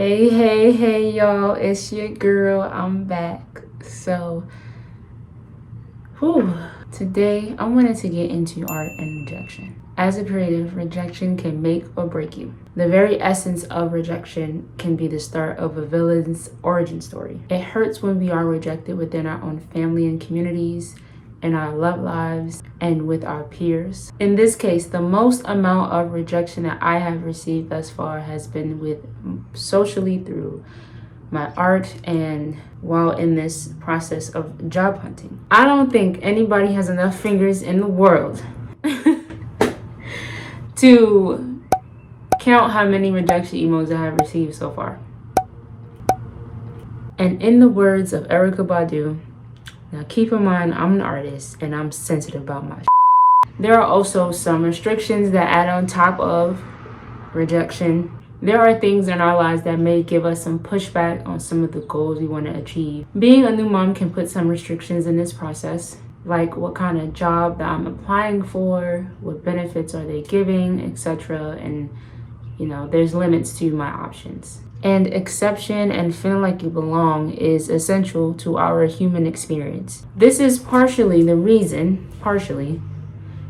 Hey, y'all, it's your girl. I'm back. Today I wanted to get into art and rejection. As a creative, rejection can make or break you. The very essence of rejection can be the start of a villain's origin story. It hurts when we are rejected within our own family and communities, in our love lives, and with our peers. In this case, the most amount of rejection that I have received thus far has been socially through my art and while in this process of job hunting. I don't think anybody has enough fingers in the world to count how many rejection emails I have received so far. And in the words of Erykah Badu, now keep in mind, I'm an artist and I'm sensitive about my There are also some restrictions that add on top of rejection. There are things in our lives that may give us some pushback on some of the goals we want to achieve. Being a new mom can put some restrictions in this process, like what kind of job that I'm applying for, what benefits are they giving, etc. And there's limits to my options. And acceptance and feeling like you belong is essential to our human experience. This is partially the reason,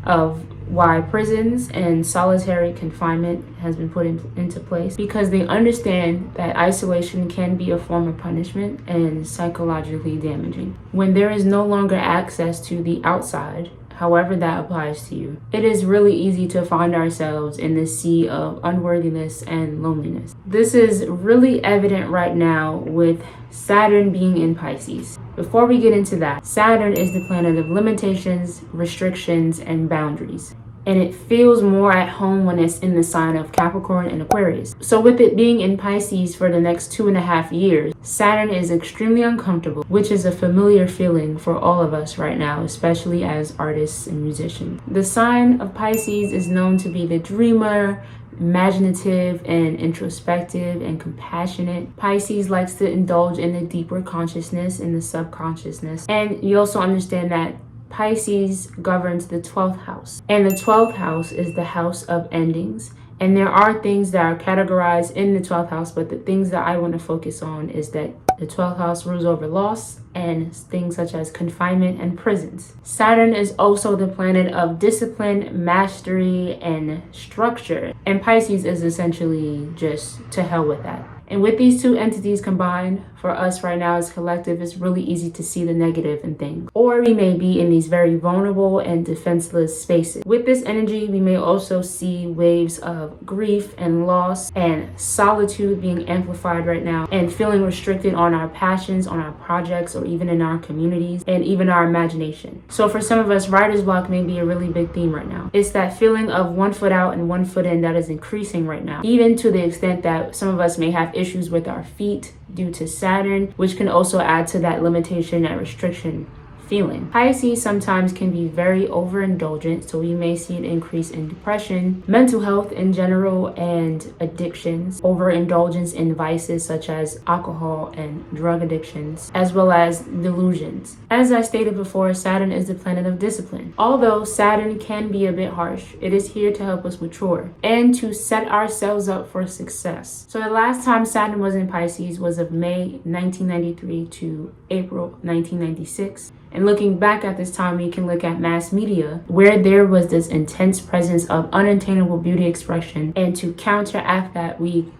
of why prisons and solitary confinement has been put into place, because they understand that isolation can be a form of punishment and psychologically damaging. When there is no longer access to the outside, however that applies to you, it is really easy to find ourselves in the sea of unworthiness and loneliness. This is really evident right now with Saturn being in Pisces. Before we get into that, Saturn is the planet of limitations, restrictions, and boundaries. And it feels more at home when it's in the sign of Capricorn and Aquarius. So with it being in Pisces for the next 2.5 years, Saturn is extremely uncomfortable, which is a familiar feeling for all of us right now, especially as artists and musicians. The sign of Pisces is known to be the dreamer, imaginative and introspective and compassionate. Pisces likes to indulge in the deeper consciousness, in the subconsciousness. And you also understand that Pisces governs the 12th house, and the 12th house is the house of endings. And there are things that are categorized in the 12th house, but the things that I want to focus on is that the 12th house rules over loss and things such as confinement and prisons. Saturn is also the planet of discipline, mastery, and structure. And Pisces is essentially just to hell with that. And with these two entities combined, for us right now as collective, it's really easy to see the negative in things. Or we may be in these very vulnerable and defenseless spaces. With this energy, we may also see waves of grief and loss and solitude being amplified right now, and feeling restricted on our passions, on our projects, or even in our communities, and even our imagination. So for some of us, writer's block may be a really big theme right now. It's that feeling of 1 foot out and 1 foot in that is increasing right now, even to the extent that some of us may have issues with our feet due to Saturn, which can also add to that limitation and restriction feeling. Pisces sometimes can be very overindulgent, so we may see an increase in depression, mental health in general, and addictions, overindulgence in vices such as alcohol and drug addictions, as well as delusions. As I stated before, Saturn is the planet of discipline. Although Saturn can be a bit harsh, it is here to help us mature and to set ourselves up for success. So the last time Saturn was in Pisces was of May 1993 to April 1996. And looking back at this time, we can look at mass media, where there was this intense presence of unattainable beauty expression. And to counteract that, we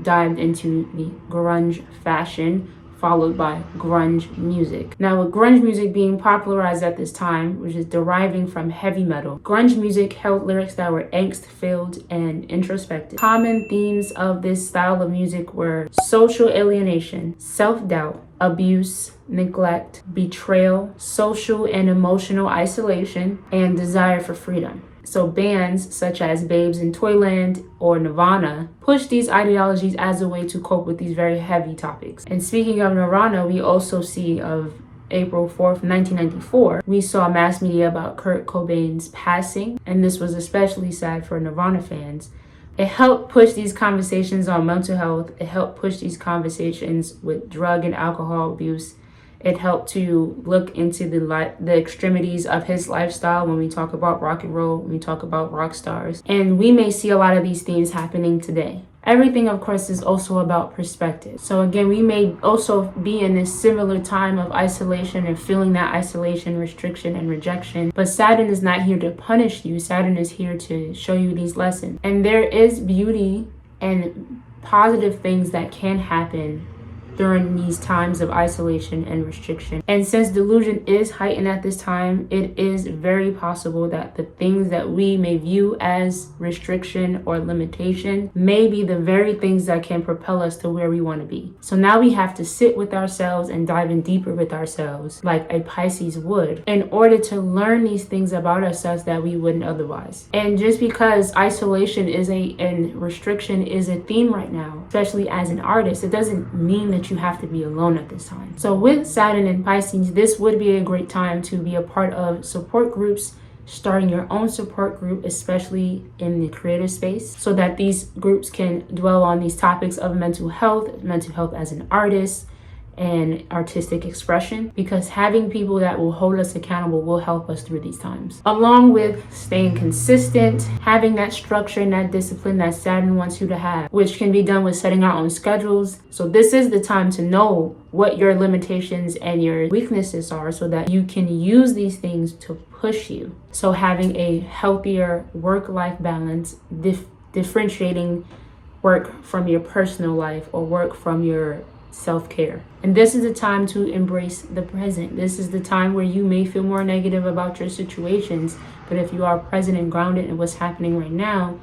dived into the grunge fashion, followed by grunge music. Now, with grunge music being popularized at this time, which is deriving from heavy metal, grunge music held lyrics that were angst-filled and introspective. Common themes of this style of music were social alienation, self-doubt, abuse, neglect, betrayal, social and emotional isolation, and desire for freedom. So bands such as Babes in Toyland or Nirvana push these ideologies as a way to cope with these very heavy topics. And speaking of Nirvana, we also see of April 4th, 1994, we saw mass media about Kurt Cobain's passing, and this was especially sad for Nirvana fans. It helped push these conversations on mental health. It helped push these conversations with drug and alcohol abuse. It helped to look into the extremities of his lifestyle when we talk about rock and roll, when we talk about rock stars. And we may see a lot of these themes happening today. Everything, of course, is also about perspective. So again, we may also be in this similar time of isolation and feeling that isolation, restriction, and rejection. But Saturn is not here to punish you. Saturn is here to show you these lessons. And there is beauty and positive things that can happen during these times of isolation and restriction. And since delusion is heightened at this time, it is very possible that the things that we may view as restriction or limitation may be the very things that can propel us to where we want to be. So now we have to sit with ourselves and dive in deeper with ourselves like a Pisces would in order to learn these things about ourselves that we wouldn't otherwise. And just because isolation and restriction is a theme right now, especially as an artist, it doesn't mean that you have to be alone at this time. So with Saturn and Pisces, this would be a great time to be a part of support groups, starting your own support group, especially in the creative space, so that these groups can dwell on these topics of mental health as an artist, and artistic expression, because having people that will hold us accountable will help us through these times, along with staying consistent, having that structure and that discipline that Saturn wants you to have, which can be done with setting our own schedules. So this is the time to know what your limitations and your weaknesses are so that you can use these things to push you. So having a healthier work-life balance, differentiating work from your personal life or work from your self-care. And this is the time to embrace the present. This is the time where you may feel more negative about your situations, but if you are present and grounded in what's happening right now,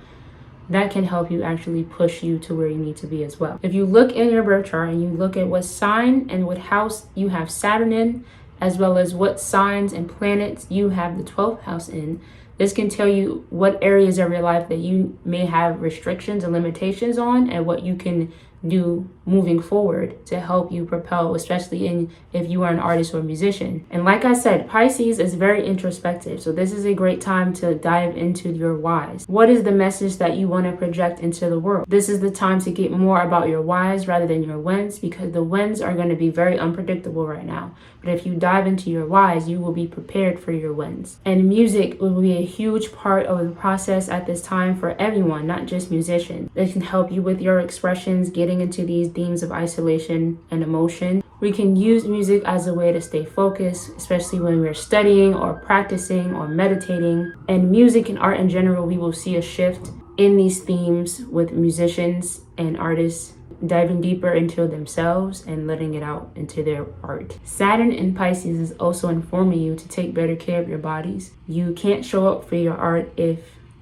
that can help you actually push you to where you need to be as well. If you look in your birth chart and you look at what sign and what house you have Saturn in, as well as what signs and planets you have the 12th house in, this can tell you what areas of your life that you may have restrictions and limitations on, and what you can do moving forward to help you propel, especially if you are an artist or musician. And like I said, Pisces is very introspective, so this is a great time to dive into your whys. What is the message that you want to project into the world? This is the time to get more about your whys rather than your whens, because the whens are going to be very unpredictable right now. But if you dive into your whys, you will be prepared for your whens. And music will be a huge part of the process at this time for everyone, not just musicians. It can help you with your expressions, getting into these themes of isolation and emotion. We can use music as a way to stay focused, especially when we're studying or practicing or meditating. And music and art in general, we will see a shift in these themes with musicians and artists diving deeper into themselves and letting it out into their art. Saturn in Pisces is also informing you to take better care of your bodies. You can't show up for your art if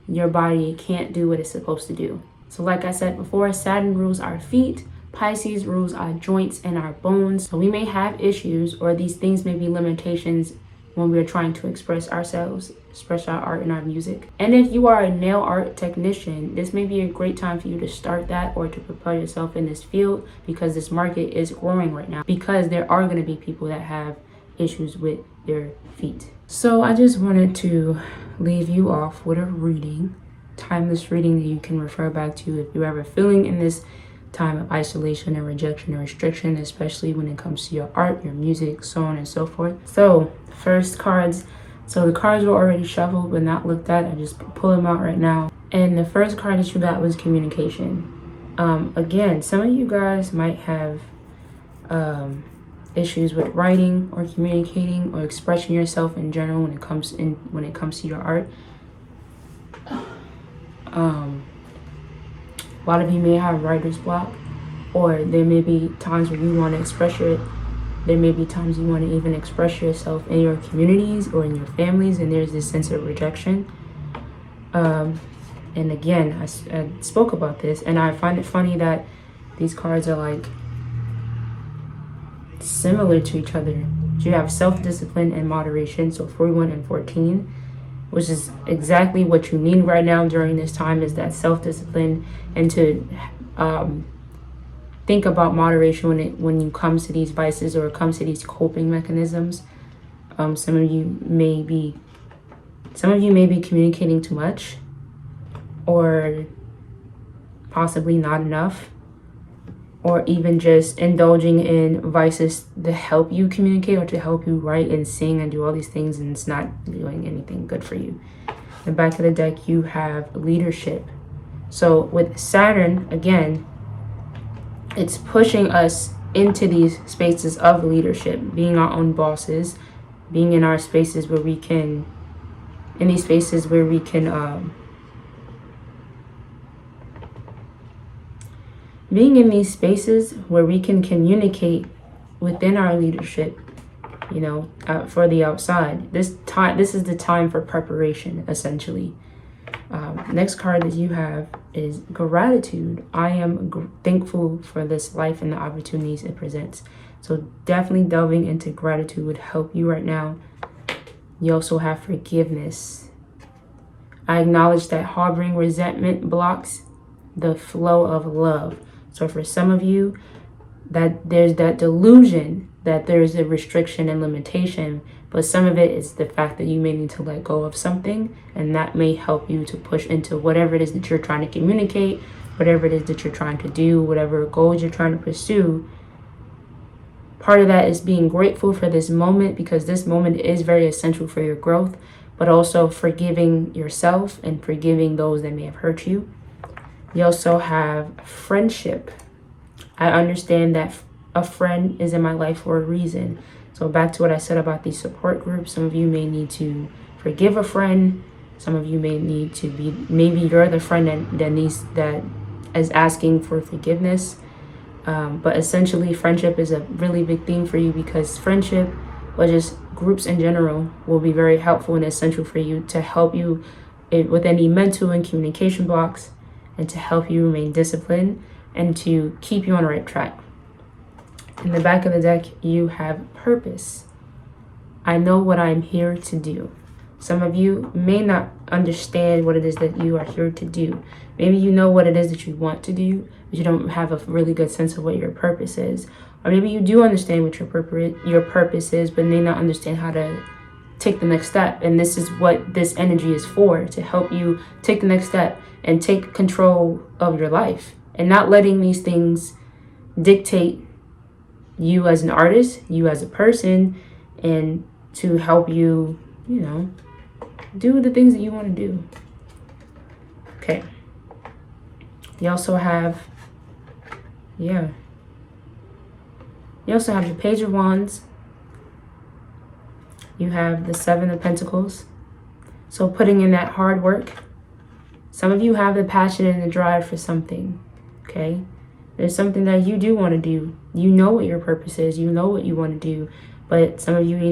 your body can't do what it's supposed to do. So like I said before, Saturn rules our feet, Pisces rules our joints and our bones. So we may have issues, or these things may be limitations when we're trying to express ourselves, express our art and our music. And if you are a nail art technician, this may be a great time for you to start that or to propel yourself in this field, because this market is growing right now, because there are going to be people that have issues with their feet. So I just wanted to leave you off with a reading, timeless reading that you can refer back to if you're ever feeling in this time of isolation and rejection and restriction, especially when it comes to your art, your music, so on and so forth. So first cards. So the cards were already shuffled but not looked at. I just pull them out right now. And the first card that you got was communication. Again, some of you guys might have issues with writing or communicating or expressing yourself in general when it comes to your art. A lot of you may have writer's block, or there may be times when you want to express there may be times you want to even express yourself in your communities or in your families, and there's this sense of rejection. And again, I spoke about this, and I find it funny that these cards are like similar to each other. You have self-discipline and moderation, so 41 and 14, which is exactly what you need right now during this time, is that self-discipline, and to think about moderation when you comes to these vices or it comes to these coping mechanisms. Some of you may be communicating too much, or possibly not enough, or even just indulging in vices to help you communicate or to help you write and sing and do all these things, and it's not doing anything good for you. The back of the deck, you have leadership. So with Saturn, again, it's pushing us into these spaces of leadership, being our own bosses, being in our spaces where we can, in these spaces where we can, being in these spaces where we can communicate within our leadership, you know, for the outside. This is the time for preparation, essentially. Next card that you have is gratitude. I am thankful for this life and the opportunities it presents. So definitely delving into gratitude would help you right now. You also have forgiveness. I acknowledge that harboring resentment blocks the flow of love. So for some of you, that there's that delusion that there's a restriction and limitation, but some of it is the fact that you may need to let go of something, and that may help you to push into whatever it is that you're trying to communicate, whatever it is that you're trying to do, whatever goals you're trying to pursue. Part of that is being grateful for this moment, because this moment is very essential for your growth, but also forgiving yourself and forgiving those that may have hurt you. You also have friendship. I understand that a friend is in my life for a reason. So back to what I said about these support groups, some of you may need to forgive a friend. Some of you may need to be, maybe you're the friend that is asking for forgiveness. But essentially friendship is a really big theme for you, because friendship, or just groups in general, will be very helpful and essential for you to help you with any mental and communication blocks, and to help you remain disciplined and to keep you on the right track. In the back of the deck, you have purpose. I know what I'm here to do. Some of you may not understand what it is that you are here to do. Maybe you know what it is that you want to do, but you don't have a really good sense of what your purpose is. Or maybe you do understand what your purpose is, but may not understand how to take the next step. And this is what this energy is for, to help you take the next step and take control of your life, and not letting these things dictate you as an artist, you as a person, and to help you, you know, do the things that you want to do. Okay. You also have, you also have the Page of Wands. You have the Seven of Pentacles. So putting in that hard work. Some of you have the passion and the drive for something, okay? There's something that you do want to do. You know what your purpose is. You know what you want to do. But some of you may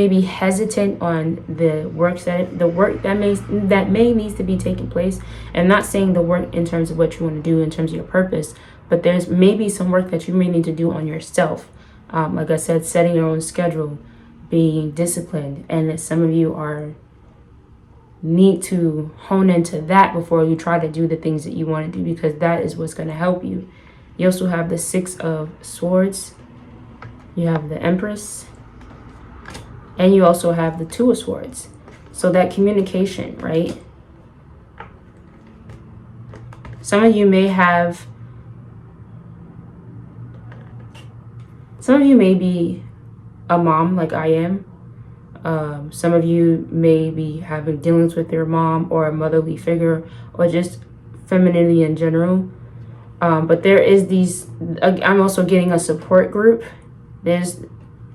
be hesitant on the work that may needs to be taking place. And not saying the work in terms of what you want to do in terms of your purpose, but there's maybe some work that you may need to do on yourself. Like I said, setting your own schedule, being disciplined, and that some of you need to hone into that before you try to do the things that you want to do, because that is what's going to help you. You also have the Six of Swords. You have the Empress. And you also have the Two of Swords. So that communication, right? Some of you may be a mom like I am. Some of you may be having dealings with your mom or a motherly figure, or just femininity in general. But there is I'm also getting a support group. There's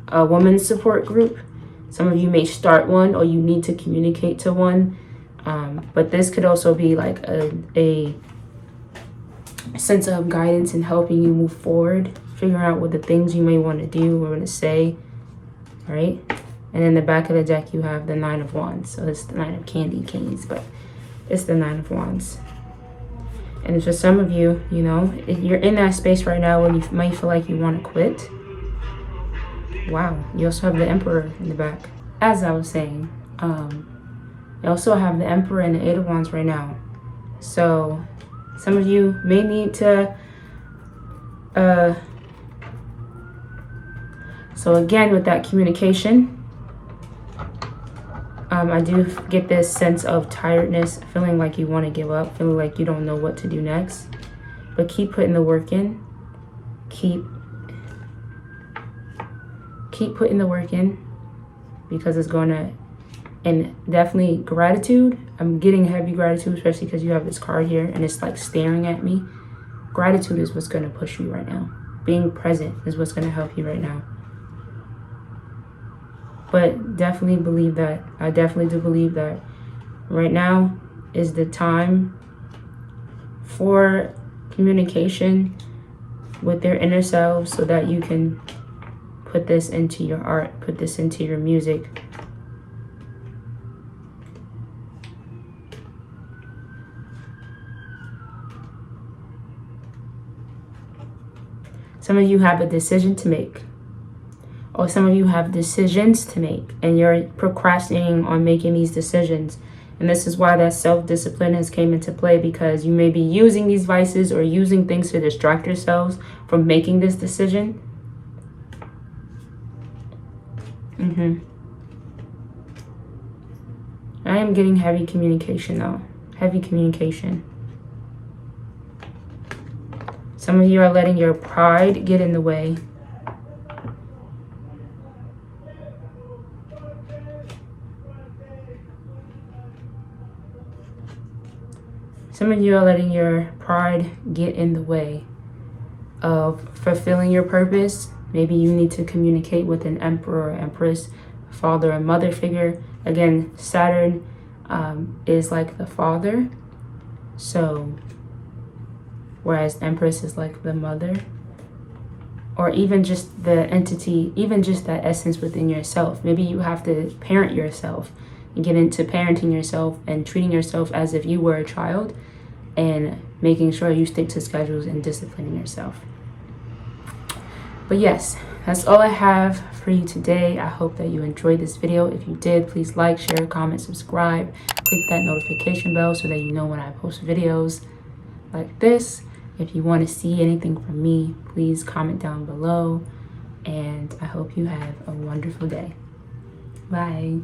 a woman's support group. Some of you may start one, or you need to communicate to one. But this could also be like a sense of guidance and helping you move forward, figuring out what the things you may want to do or want to say. All right. And in the back of the deck, you have the Nine of Wands. So it's the Nine of Candy Canes, but it's the Nine of Wands. And for some of you, you know, you're in that space right now where you might feel like you want to quit. Wow. You also have the Emperor in the back. As I was saying, you also have the Emperor and the Eight of Wands right now. So some of you may need to... So again, with that communication, I do get this sense of tiredness, feeling like you want to give up, feeling like you don't know what to do next. But keep putting the work in. Keep putting the work in, because it's going to And definitely gratitude. I'm getting heavy gratitude, especially because you have this card here and it's like staring at me. Gratitude is what's going to push you right now. Being present is what's going to help you right now. But definitely believe that. I definitely do believe that right now is the time for communication with their inner selves so that you can put this into your art, put this into your music. Some of you have a decision to make, or some of you have decisions to make, and you're procrastinating on making these decisions. And this is why that self-discipline has came into play, because you may be using these vices or using things to distract yourselves from making this decision. I am getting heavy communication though. Heavy communication. Some of you are letting your pride get in the way. Some of you are letting your pride get in the way of fulfilling your purpose. Maybe you need to communicate with an emperor or empress, father or mother figure. Again, Saturn is like the father. So, whereas Empress is like the mother. Or even just the entity, even just that essence within yourself. Maybe you have to parent yourself. You get into parenting yourself and treating yourself as if you were a child, and making sure you stick to schedules and disciplining yourself. But yes, that's all I have for you today. I hope that you enjoyed this video. If you did, please like, share, comment, subscribe. Click that notification bell so that you know when I post videos like this. If you want to see anything from me, please comment down below. And I hope you have a wonderful day. Bye.